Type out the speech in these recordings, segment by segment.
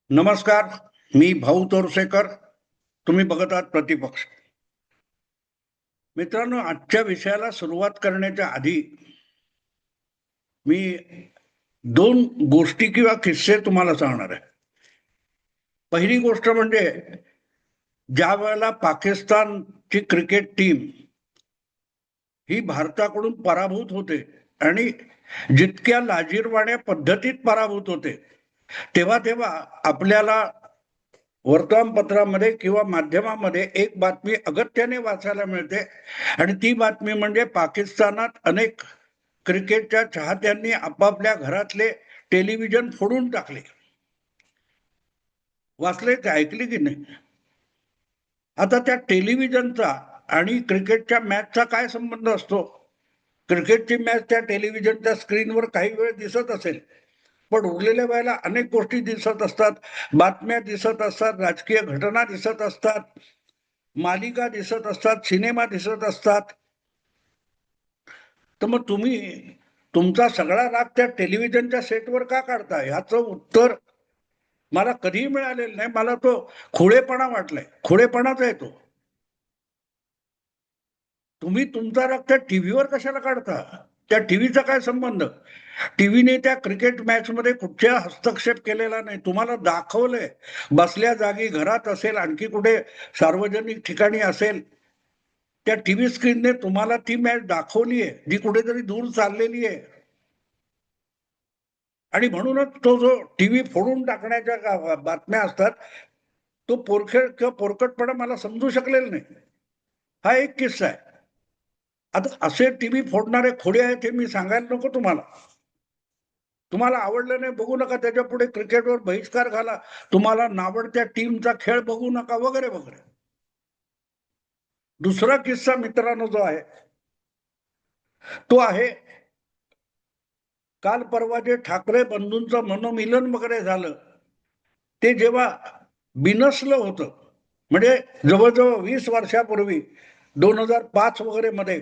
नमस्कार. मी भाऊ तोरसेकर. तुम्ही बघत आहात प्रतिपक्ष. मित्रांनो, आजच्या विषयाला सुरुवात करण्याच्या आधी मी दोन गोष्टी किंवा किस्से तुम्हाला सांगणार आहे. पहिली गोष्ट म्हणजे ज्या वेळेला पाकिस्तानची क्रिकेट टीम ही भारताकडून पराभूत होते आणि जितक्या लाजिरवाण्या पद्धतीत पराभूत होते, तेव्हा तेव्हा आपल्याला वर्तमानपत्रामध्ये किंवा माध्यमामध्ये एक बातमी अगत्याने वाचायला मिळते आणि ती बातमी म्हणजे पाकिस्तानात अनेक क्रिकेटच्या चाहत्यांनी आपापल्या घरातले टेलिव्हिजन फोडून टाकले. वाचले ते, ऐकले की नाही? आता त्या टेलिव्हिजनचा आणि क्रिकेटच्या मॅचचा काय संबंध असतो? क्रिकेटची मॅच त्या टेलिव्हिजनच्या स्क्रीनवर काही वेळ दिसत असेल, पण उरलेल्या वेळेला अनेक गोष्टी दिसत असतात, बातम्या दिसत असतात, राजकीय घटना दिसत असतात, मालिका दिसत असतात, सिनेमा दिसत असतात. तर मग तुम्ही तुमचा सगळा राग त्या टेलिव्हिजनच्या सेटवर का काढता? ह्याचं उत्तर मला कधीही मिळालेलं नाही. मला तो खोडेपणा वाटलाय, खोडेपणाच आहे तो. तुम्ही तुमचा राग त्या टीव्हीवर कशाला काढता? त्या टीव्हीचा काय संबंध? टीव्हीने त्या क्रिकेट मॅच मध्ये कुठच्या हस्तक्षेप केलेला नाही. तुम्हाला दाखवलंय, बसल्या जागी घरात असेल, आणखी कुठे सार्वजनिक ठिकाणी असेल, त्या टीव्ही स्क्रीनने तुम्हाला ती मॅच दाखवली आहे, जी कुठेतरी दूर चाललेली आहे. आणि म्हणूनच तो जो टीव्ही फोडून टाकण्याच्या बातम्या असतात, तो पोरखेड किंवा पोरकटपणा मला समजू शकलेला नाही. हा एक किस्सा आहे. आता असे टीव्ही फोडणारे खोडे आहेत हे मी सांगायला नको तुम्हाला. तुम्हाला आवडलं नाही बघू नका, त्याच्या पुढे क्रिकेटवर बहिष्कार घाला, तुम्हाला नावडत्या टीमचा खेळ बघू नका, वगैरे वगैरे. दुसरा किस्सा मित्रांनो जो आहे, तो आहे काल परवा जे ठाकरे बंधूंचं मनोमिलन वगैरे झालं, ते जेव्हा बिनसलं होतं, म्हणजे जवळजवळ 20 वर्षापूर्वी 2005 वगैरे मध्ये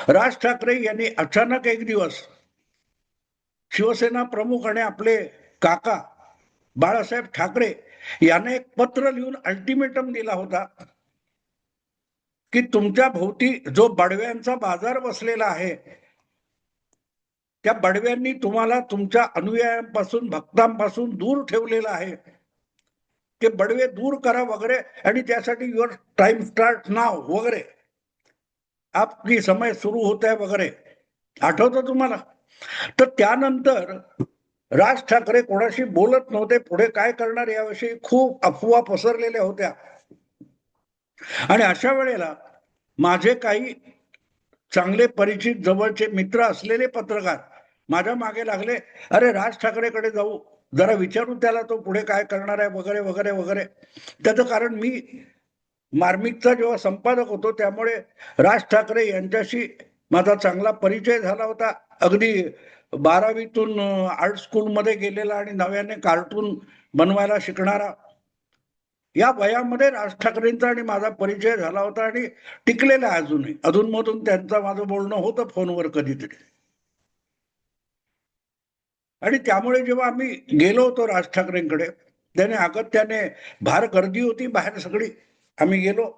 राज ठाकरे यांनी अचानक एक दिवस शिवसेना प्रमुख आणि आपले काका बाळासाहेब ठाकरे यांना एक पत्र लिहून अल्टिमेटम दिला होता की तुमच्या भोवती जो बडव्यांचा बाजार बसलेला आहे, त्या बडव्यांनी तुम्हाला तुमच्या अनुयायांपासून, भक्तांपासून दूर ठेवलेला आहे, ते बडवे दूर करा वगैरे, आणि त्यासाठी युअर टाइम स्टार्ट नाव वगैरे, आपकी समय सुरू होत आहे वगैरे. आठवतं तुम्हाला? तर त्यानंतर राज ठाकरे कोणाशी बोलत नव्हते, पुढे काय करणार याविषयी खूप अफवा पसरलेल्या होत्या. आणि अशा वेळेला माझे काही चांगले परिचित जवळचे मित्र असलेले पत्रकार माझ्या मागे लागले, अरे राज ठाकरेकडे जाऊ, जरा विचारू त्याला तो पुढे काय करणार आहे वगैरे वगैरे वगैरे. त्याचं कारण मी मार्मिकचा जेव्हा संपादक होतो, त्यामुळे राज ठाकरे यांच्याशी माझा चांगला परिचय झाला होता. अगदी 12वीतून आर्ट स्कूलमध्ये गेलेला आणि नव्याने कार्टून बनवायला शिकणारा, या वयामध्ये राज ठाकरेंचा आणि माझा परिचय झाला होता आणि टिकलेला आहे अजूनही. अधूनमधून त्यांचं माझं बोलणं होतं फोनवर कधीतरी. आणि त्यामुळे जेव्हा आम्ही गेलो होतो राज ठाकरेंकडे, त्याने अगत्याने फार गर्दी होती बाहेर सगळी, आम्ही गेलो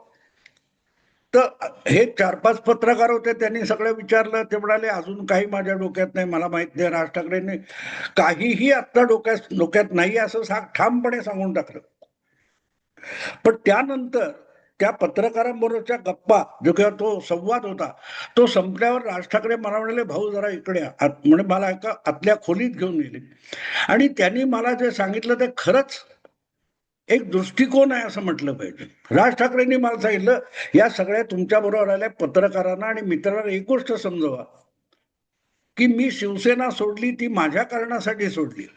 तर हे 4-5 पत्रकार होते, त्यांनी सगळं विचारलं. ते म्हणाले अजून काही माझ्या डोक्यात नाही, मला माहित नाही. राज ठाकरेंनी काहीही आता डोक्यात नाही असं ठामपणे सांगून टाकलं. पण त्यानंतर त्या पत्रकारांबरोबरच्या गप्पा जो किंवा तो संवाद होता, तो संपल्यावर राज ठाकरे मला म्हणाले, भाऊ जरा इकडे या. म्हणजे मला एका आतल्या खोलीत घेऊन गेले आणि त्यांनी मला जे सांगितलं ते खरंच एक दृष्टिकोन आहे असं म्हटलं पाहिजे. राज ठाकरेंनी मला सांगितलं, या सगळ्या तुमच्या बरोबर आल्या पत्रकारांना आणि मित्रांना एक गोष्ट समजवा की मी शिवसेना सोडली ती माझ्या कारणासाठी सोडली.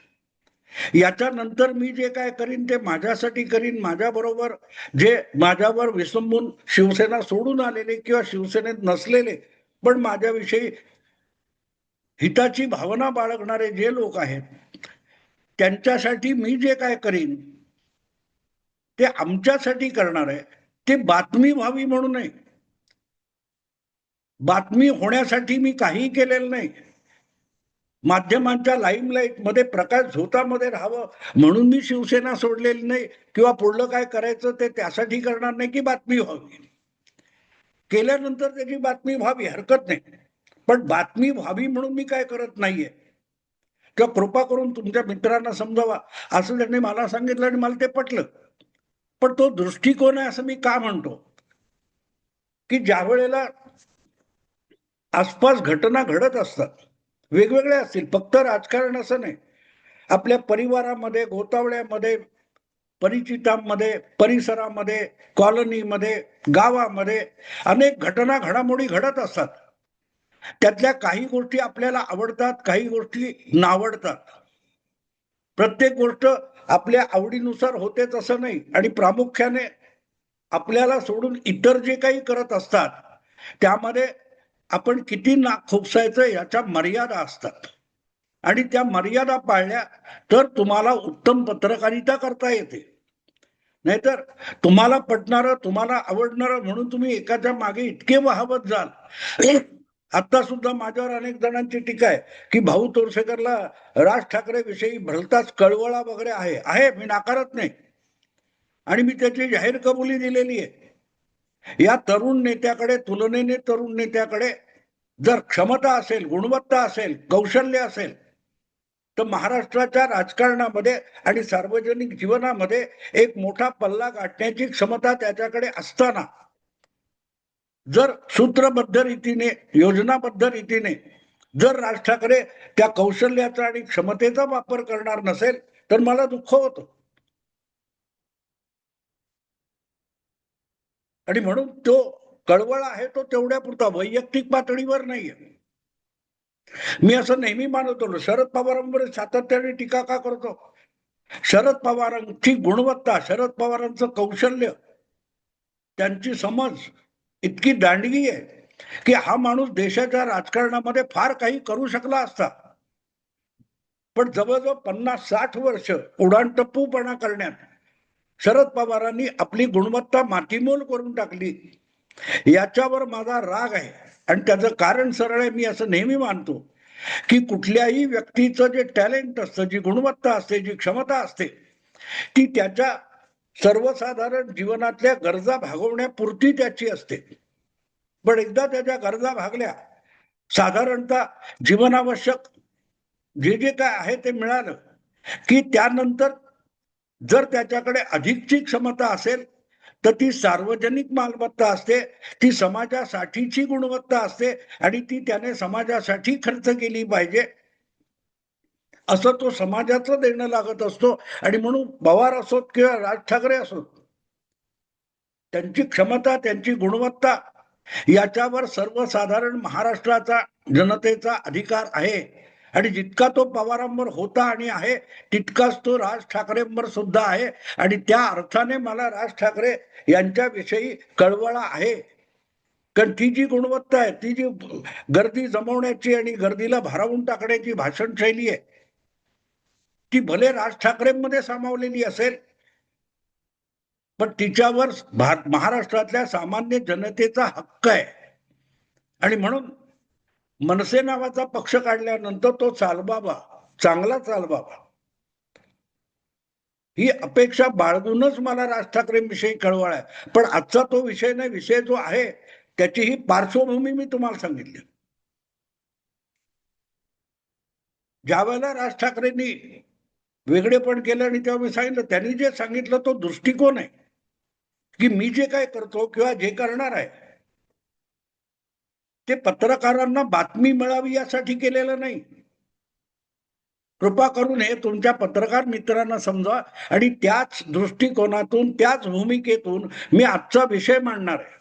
याच्यानंतर मी जे काय करीन ते माझ्यासाठी करीन. माझ्याबरोबर जे माझ्यावर विसंबून शिवसेना सोडून आलेले किंवा शिवसेनेत नसलेले पण माझ्याविषयी हिताची भावना बाळगणारे जे लोक आहेत, त्यांच्यासाठी मी जे काय करीन ते आमच्यासाठी करणार आहे. ते बातमी व्हावी म्हणून नाही, बातमी होण्यासाठी मी काहीही केलेलं नाही. माध्यमांच्या लाईमलाईट मध्ये प्रकाश झोतामध्ये राहावं म्हणून मी शिवसेना सोडलेली नाही, किंवा पुढलं काय करायचं ते त्यासाठी करणार नाही की बातमी व्हावी. केल्यानंतर त्याची बातमी व्हावी, हरकत नाही, पण बातमी व्हावी म्हणून मी काय करत नाहीये. किंवा कृपा करून तुमच्या मित्रांना समजावा असं त्यांनी मला सांगितलं आणि मला ते पटलं. पण तो दृष्टिकोन आहे असं मी का म्हणतो, की ज्या वेळेला आसपास घटना घडत असतात, वेगवेगळ्या असतील, फक्त राजकारण असं नाही, आपल्या परिवारामध्ये, गोतावळ्यामध्ये, परिचितांमध्ये, परिसरामध्ये, कॉलनीमध्ये, गावामध्ये अनेक घटना घडामोडी घडत असतात. त्यातल्या काही गोष्टी आपल्याला आवडतात, काही गोष्टी नावडतात. प्रत्येक गोष्ट आपल्या आवडीनुसार होते तसं नाही, आणि प्रामुख्याने आपल्याला सोडून इतर जे काही करत असतात त्यामध्ये आपण किती नाक खुपसायचं याच्या मर्यादा असतात, आणि त्या मर्यादा पाळल्या तर तुम्हाला उत्तम पत्रकारिता करता येते. नाहीतर तुम्हाला पटणारं, तुम्हाला आवडणारं म्हणून तुम्ही एकाच्या मागे इतके वाहवत जाल. आता सुद्धा माझ्यावर अनेक जणांची टीका आहे की भाऊ तोरसेकरला राज ठाकरे विषयी भलताच कळवळा वगैरे आहे मी नाकारत नाही, आणि मी त्याची जाहीर कबुली दिलेली आहे. या तरुण नेत्याकडे, तुलनेने तरुण नेत्याकडे जर क्षमता असेल, गुणवत्ता असेल, कौशल्य असेल, तर महाराष्ट्राच्या राजकारणामध्ये आणि सार्वजनिक जीवनामध्ये एक मोठा पल्ला गाठण्याची क्षमता त्याच्याकडे असताना जर सूत्रबद्ध रीतीने, योजनाबद्ध रीतीने जर राज ठाकरे त्या कौशल्याचा आणि क्षमतेचा वापर करणार नसेल तर मला दुःख होतं. आणि म्हणून तो कळवळा आहे तो तेवढ्या पुरता, वैयक्तिक पातळीवर नाहीये. मी असं नेहमी मानत होतो, शरद पवारांवर सातत्याने टीका का करतो? शरद पवारांची गुणवत्ता, शरद पवारांचं कौशल्य, त्यांची समज इतकी दांडगी आहे की हा माणूस देशाच्या राजकारणामध्ये फार काही करू शकला असता, पण जवळजवळ 50-60 वर्ष उडाणटप्पूपणा करण्यात शरद पवारांनी आपली गुणवत्ता मातीमोल करून टाकली. याच्यावर माझा राग आहे, आणि त्याचं कारण सरळ आहे. मी असं नेहमी मानतो की कुठल्याही व्यक्तीचं जे टॅलेंट असतं, जी गुणवत्ता असते, जी क्षमता असते, ती त्याच्या सर्वसाधारण जीवनातल्या गरजा भागवण्यापुरती त्याची असते. पण एकदा त्याच्या गरजा भागल्या, साधारणतः जीवनावश्यक जे जे काय आहे ते मिळालं, की त्यानंतर जर त्याच्याकडे अधिकची क्षमता असेल तर ती सार्वजनिक मालमत्ता असते, ती समाजासाठीची गुणवत्ता असते, आणि ती त्याने समाजासाठी खर्च केली पाहिजे असं तो समाजाचं देणं लागत असतो. आणि म्हणून पवार असोत किंवा राज ठाकरे असोत, त्यांची क्षमता, त्यांची गुणवत्ता याच्यावर सर्वसाधारण महाराष्ट्राचा, जनतेचा अधिकार आहे. आणि जितका तो पवारांवर होता आणि आहे तितकाच तो राज ठाकरेंवर सुद्धा आहे. आणि त्या अर्थाने मला राज ठाकरे यांच्याविषयी कळवळा आहे, कारण ती जी गुणवत्ता आहे, ती जी गर्दी जमवण्याची आणि गर्दीला भारावून टाकण्याची भाषण शैली आहे, ती भले राज ठाकरेंमध्ये सामावलेली असेल, पण तिच्यावर महाराष्ट्रातल्या सामान्य जनतेचा हक्क आहे. आणि म्हणून मनसे नावाचा पक्ष काढल्यानंतर तो चालबाबा, चांगला चालबाबा, ही अपेक्षा बाळगूनच मला राज ठाकरेंविषयी कळवळ आहे. पण आजचा तो विषय नाही, विषय जो आहे त्याची ही पार्श्वभूमी मी तुम्हाला सांगितली. ज्या वेळेला राज ठाकरेंनी वेगळेपण केलं आणि तेव्हा मी सांगितलं, त्यांनी जे सांगितलं तो दृष्टिकोन आहे की मी जे काय करतो किंवा जे करणार आहे ते पत्रकारांना बातमी मिळावी यासाठी केलेलं नाही. कृपा करून हे तुमच्या पत्रकार मित्रांना समजा, आणि त्याच दृष्टिकोनातून, त्याच भूमिकेतून मी आजचा विषय मांडणार आहे.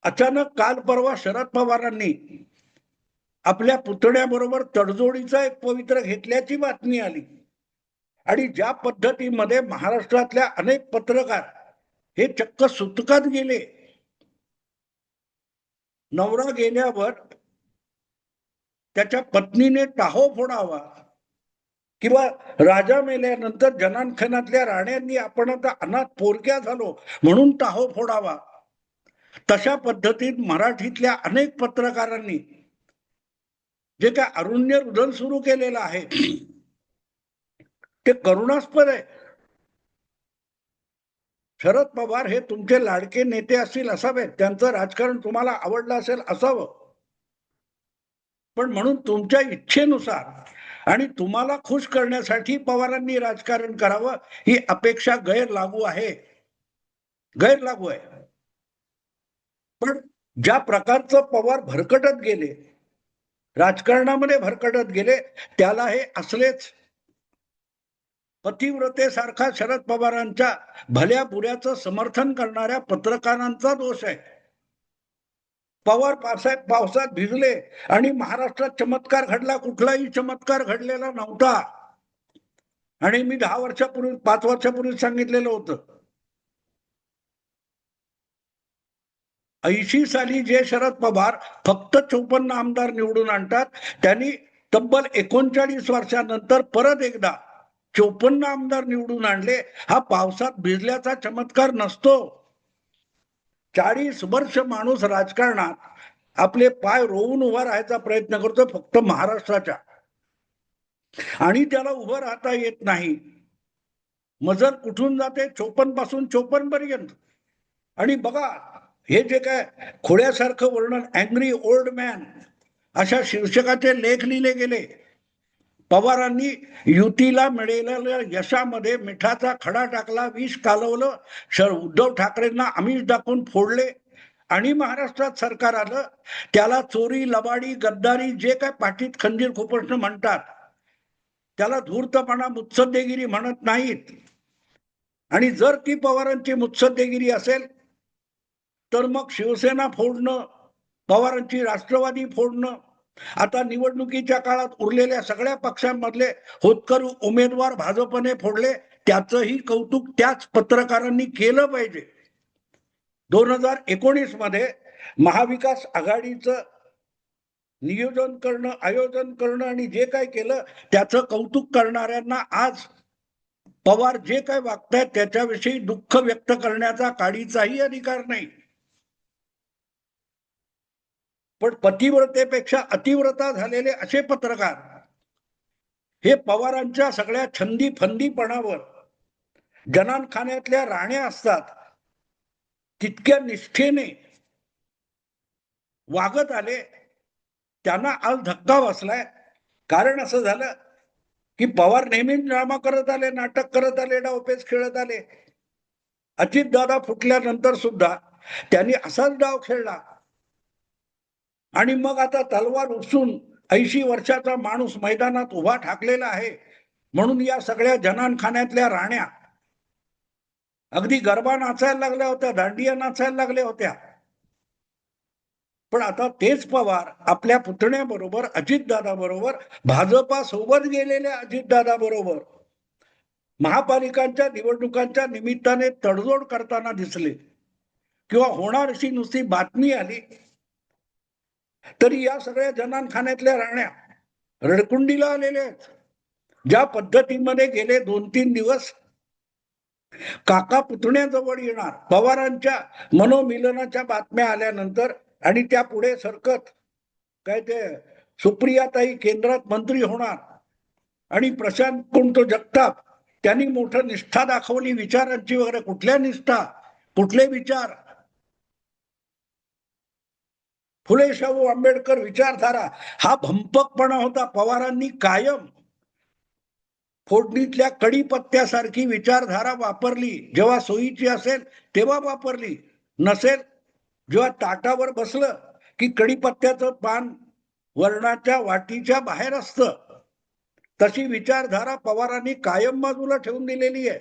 अचानक काल परवा शरद पवारांनी आपल्या पुतण्याबरोबर तडजोडीचा एक पवित्र घेतल्याची बातमी आली, आणि ज्या पद्धतीमध्ये महाराष्ट्रातल्या अनेक पत्रकार हे चक्क सुतकात गेले. नवरा गेल्यावर त्याच्या पत्नीने टाहो फोडावा, किंवा राजा मेल्यानंतर जनानखनातल्या राण्यांनी आपण आता अनाथ पोरक्या झालो म्हणून टाहो फोडावा, तशा पद्धतीत मराठीतल्या अनेक पत्रकारांनी जे काय अरुण्य रुदन सुरू केलेलं आहे ते करुणास्पद आहे. शरद पवार हे तुमचे लाडके नेते असतील असावेत, त्यांचं राजकारण तुम्हाला आवडलं असेल असावं, पण म्हणून तुमच्या इच्छेनुसार आणि तुम्हाला खुश करण्यासाठी पवारांनी राजकारण करावं ही अपेक्षा गैरलागू आहे, गैरलागू आहे. पण ज्या प्रकारचं पवार भरकटत गेले, राजकारणामध्ये भरकटत गेले, त्याला हे असलेच पतिव्रतेसारखा शरद पवारांच्या भल्या बुऱ्याचं समर्थन करणाऱ्या पत्रकारांचा दोष आहे. पवार पावसात भिजले आणि महाराष्ट्रात चमत्कार घडला, कुठलाही चमत्कार घडलेला नव्हता. आणि मी 10 वर्षापूर्वी 5 वर्षापूर्वी सांगितलेलं होतं. 80 साली जे शरद पवार फक्त 54 आमदार निवडून आणतात, त्यांनी तब्बल 39 वर्षानंतर परत एकदा 54 आमदार निवडून आणले. हा पावसात भिजल्याचा चमत्कार नसतो. 40 वर्ष माणूस राजकारणात आपले पाय रोवून उभा राहायचा प्रयत्न करतो फक्त महाराष्ट्राच्या, आणि त्याला उभं राहता येत नाही. मजल कुठून जाते 54 पासून 54 पर्यंत. आणि बघा हे जे काय खोड्यासारखं वर्णन, अँग्री ओल्ड मॅन अशा शीर्षकाचे लेख लिहिले गेले. पवारांनी युतीला मिळालेल्या यशामध्ये मिठाचा खडा टाकला, विष कालवलं, उद्धव ठाकरेंना आमिष दाखवून फोडले आणि महाराष्ट्रात सरकार आलं. त्याला चोरी, लबाडी, गद्दारी जे काय पाठीत खंजीर खुपसणं म्हणतात, त्याला धूर्तपणा, मुत्सद्देगिरी म्हणत नाहीत. आणि जर ती पवारांची मुत्सद्देगिरी असेल तर मग शिवसेना फोडणं, पवारांची राष्ट्रवादी फोडणं, आता निवडणुकीच्या काळात उरलेल्या सगळ्या पक्षांमधले होतकरू उमेदवार भाजपने फोडले, त्याचंही कौतुक त्याच पत्रकारांनी केलं पाहिजे. 2019 मध्ये महाविकास आघाडीचं नियोजन करणं, आयोजन करणं आणि जे काय केलं त्याचं कौतुक करणाऱ्यांना आज पवार जे काय वागतायत त्याच्याविषयी दुःख व्यक्त करण्याचा काडीचाही अधिकार नाही. पण पतिव्रतेपेक्षा अतिव्रता झालेले असे पत्रकार हे पवारांच्या सगळ्या छंदी फंदीपणावर जनानखान्यातल्या राण्या असतात तितक्या निष्ठेने वागत आले. त्यांना आज धक्का बसलाय. कारण असं झालं की पवार नेहमी ड्रामा करत आले, नाटक करत आले, डावपेच खेळत आले. अजितदादा फुटल्यानंतर सुद्धा त्यांनी असाच डाव खेळला. आणि मग आता तलवार उपसून 80 वर्षाचा माणूस मैदानात उभा ठाकलेला आहे म्हणून या सगळ्या जनानखान्यातल्या राण्या अगदी गरबा नाचायला लागल्या होत्या, दांडिया नाचायला लागल्या होत्या. पण आता तेच पवार आपल्या पुतण्याबरोबर, अजितदादा बरोबर, भाजपा सोबत गेलेल्या अजितदादा बरोबर महापालिकांच्या निवडणुकांच्या निमित्ताने तडजोड करताना दिसले. किंवा होणार अशी नुसती बातमी आली तरी या सगळ्या जनानखान्यातल्या राण्या रडकुंडीला आलेल्या आहेत. ज्या पद्धतीमध्ये गेले 2-3 दिवस काका पुतण्याजवळ येणार, पवारांच्या मनोमिलनाच्या बातम्या आल्यानंतर आणि त्या पुढे सरकत काय ते सुप्रियाताई केंद्रात मंत्री होणार आणि प्रशांत कोणतो जगताप त्यांनी मोठं निष्ठा दाखवली विचारांची वगैरे. कुठल्या निष्ठा, कुठले विचार? फुले शाहू आंबेडकर विचारधारा हा भंपकपणा होता. पवारांनी कायम फोडणीतल्या कडीपत्त्यासारखी विचारधारा वापरली. जेव्हा सोयीची असेल तेव्हा वापरली, नसेल जेव्हा ताटावर बसलं की कडीपत्त्याचं पान वर्णाच्या वाटीच्या बाहेर असतं, तशी विचारधारा पवारांनी कायम बाजूला ठेवून दिलेली आहे.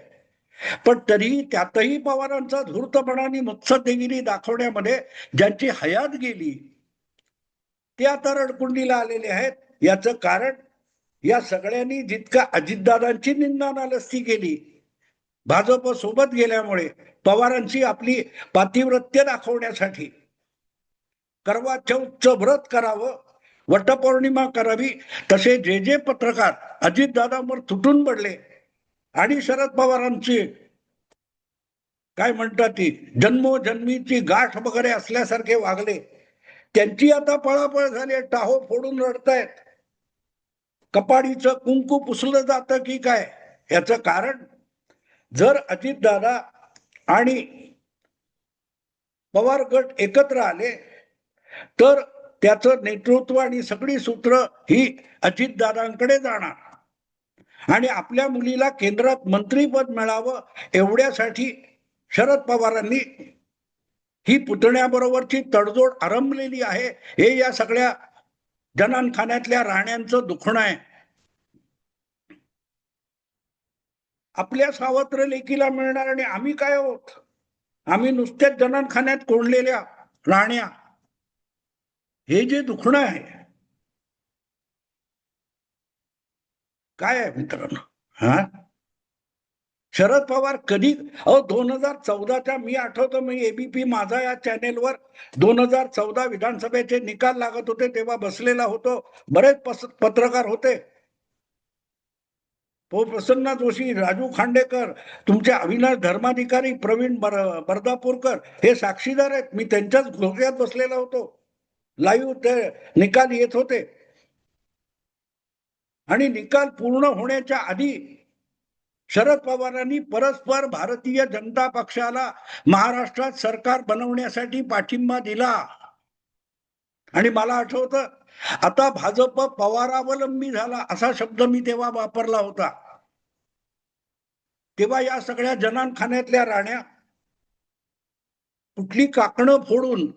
पण तरीही त्यातही पवारांचा धूर्तपणा आणि मुत्सद्देगिरी दाखवण्यामध्ये ज्यांची हयात गेली ते आता रडकुंडीला आलेले आहेत. याचं कारण या सगळ्यांनी जितका अजितदादांची निंदा नालस्ती केली भाजप सोबत गेल्यामुळे, पवारांची आपली पातिव्रत्य दाखवण्यासाठी करवा चौथचं व्रत करावं, वटपौर्णिमा करावी, तसे जे जे पत्रकार अजितदादांवर तुटून पडले आणि शरद पवारांची काय म्हणतात ती जन्मोजन्मीची गाठ वगैरे असल्यासारखे वागले, त्यांची आता पळापळ झाली. टाहो फोडून रडतायत. कपाळीचं कुंकू पुसलं जातं की काय? याचं कारण, जर अजितदादा आणि पवार गट एकत्र आले तर त्याचं नेतृत्व आणि सगळी सूत्र ही अजितदादांकडे जाणार आणि आपल्या मुलीला केंद्रात मंत्रीपद मिळावं एवढ्यासाठी शरद पवारांनी ही पुतण्याबरोबरची तडजोड आरंभलेली आहे. हे या सगळ्या जनानखान्यातल्या राण्यांचं दुखणं आहे. आपल्या सावत्र लेकीला मिळणार आणि आम्ही काय आहोत? आम्ही नुसत्याच जनानखान्यात कोंडलेल्या राण्या. हे जे दुखणं आहे काय आहे मित्रांनो? हा, शरद पवार कधी 2014च्या, मी आठवतो, मी एबीपी माझा या चॅनेलवर 2014 विधानसभेचे निकाल लागत होते तेव्हा बसलेला होतो. बरेच पत्रकार होते. प्रसन्न जोशी, राजू खांडेकर, तुमचे अविनाश धर्माधिकारी, प्रवीण बर्दापूरकर हे साक्षीदार आहेत. मी त्यांच्याच घोक्यात बसलेला होतो. लाईव्ह ते निकाल येत होते आणि निकाल पूर्ण होण्याच्या आधी शरद पवारांनी परस्पर भारतीय जनता पक्षाला महाराष्ट्रात सरकार बनवण्यासाठी पाठिंबा दिला. आणि मला आठवतं, आता भाजप पवारावलंबी झाला असा शब्द मी तेव्हा वापरला होता. तेव्हा या सगळ्या जनानखान्यातल्या राण्या कुठली काकणं फोडून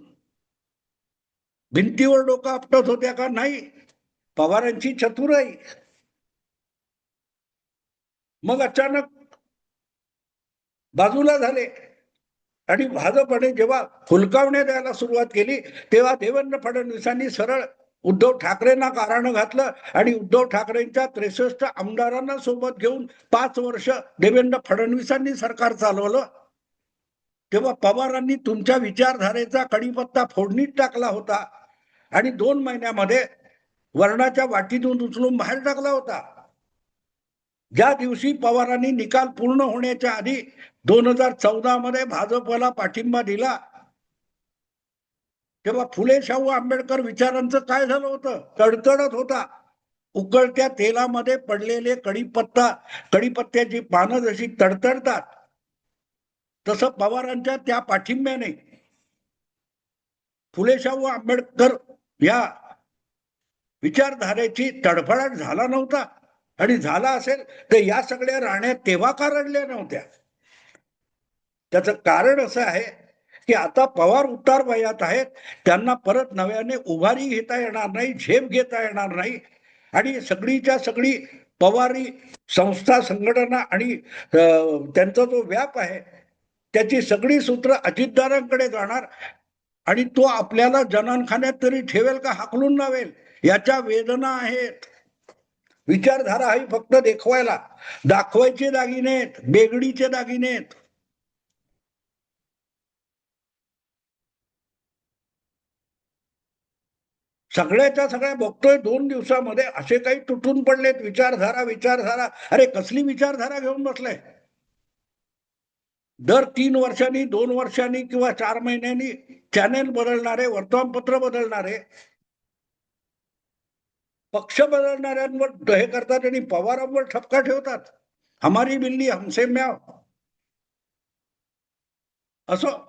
भिंतीवर डोकं आपटत होत्या का? नाही. पवारांची चतुराई. मग अचानक बाजूला झाले आणि भाजपने जेव्हा फुलकावण्या द्यायला सुरुवात केली तेव्हा देवेंद्र फडणवीसांनी सरळ उद्धव ठाकरेंना कारण घातलं आणि उद्धव ठाकरेंच्या 63 आमदारांना सोबत घेऊन 5 वर्ष देवेंद्र फडणवीसांनी सरकार चालवलं. तेव्हा पवारांनी तुमच्या विचारधारेचा कढीपत्ता फोडणीत टाकला होता आणि 2 महिन्यामध्ये वर्णाच्या वाटीतून उचलून बाहेर टाकला होता. ज्या दिवशी पवारांनी निकाल पूर्ण होण्याच्या आधी 2014 मध्ये भाजपला पाठिंबा दिला तेव्हा फुले शाहू आंबेडकर विचारांचं काय झालं होतं? तडतडत होता. उकळत्या तेलामध्ये पडलेले कढीपत्त्याची पानं जशी तडतडतात तसं पवारांच्या त्या पाठिंब्याने फुले शाहू आंबेडकर या विचारधारेची तडफडाट झाला नव्हता. आणि झाला असेल तर या सगळ्या राण्या तेव्हा का रडल्या नव्हत्या? त्याचं कारण असं आहे की आता पवार उतार वयात आहेत, त्यांना परत नव्याने उभारी घेता येणार नाही, झेप घेता येणार नाही आणि सगळीच्या सगळी पवारी संस्था, संघटना आणि त्यांचा जो व्याप आहे त्याची सगळी सूत्र अजितदारांकडे जाणार आणि तो आपल्याला जनानखान्यात तरी ठेवेल का हाकलून लावेल याच्या वेदना आहेत. विचारधारा ही फक्त दाखवायचे दागिने आहेत, बेगडीचे दागिने आहेत. सगळ्याच्या सगळ्या बघतोय 2 दिवसामध्ये असे काही तुटून पडलेत. विचारधारा. अरे कसली विचारधारा घेऊन बसलाय? दर 3 वर्षांनी, 2 वर्षांनी किंवा 4 महिन्यांनी चॅनेल बदलणारे, वर्तमानपत्र बदलणारे, पक्ष बदलणाऱ्यांवर हे करतात आणि पवारांवर ठपका ठेवतात. हमारी बिल्ली हमसे म्याव. असं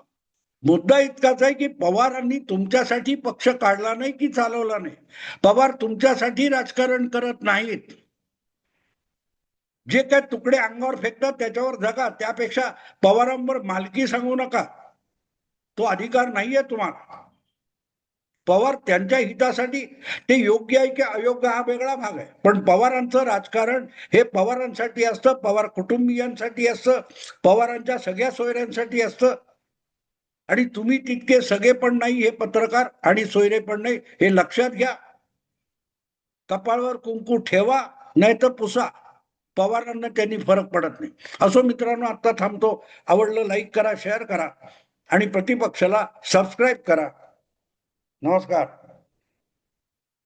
मुद्दा इतकाच आहे की पवारांनी तुमच्यासाठी पक्ष काढला नाही की चालवला नाही. पवार तुमच्यासाठी राजकारण करत नाहीत. जे काय तुकडे अंगावर फेकतात त्याच्यावर जगा, त्यापेक्षा पवारांवर मालकी सांगू नका. तो अधिकार नाहीये तुम्हाला. पवार त्यांच्या हितासाठी, ते योग्य आहे की अयोग्य हा वेगळा भाग आहे, पण पवारांचं राजकारण हे पवारांसाठी असतं, पवार कुटुंबियांसाठी असतं, पवारांच्या सगळ्या सोयऱ्यांसाठी असतं. आणि तुम्ही तितके सगळे पण नाही हे पत्रकार आणि सोयरे पण नाही, हे लक्षात घ्या. कपाळावर कुंकू ठेवा नाही तर पुसा. पवारांना त्यांनी फरक पडत नाही. असो मित्रांनो, आता थांबतो. आवडलं लाईक करा, शेअर करा आणि प्रतिपक्षाला सबस्क्राईब करा. नमस्कार.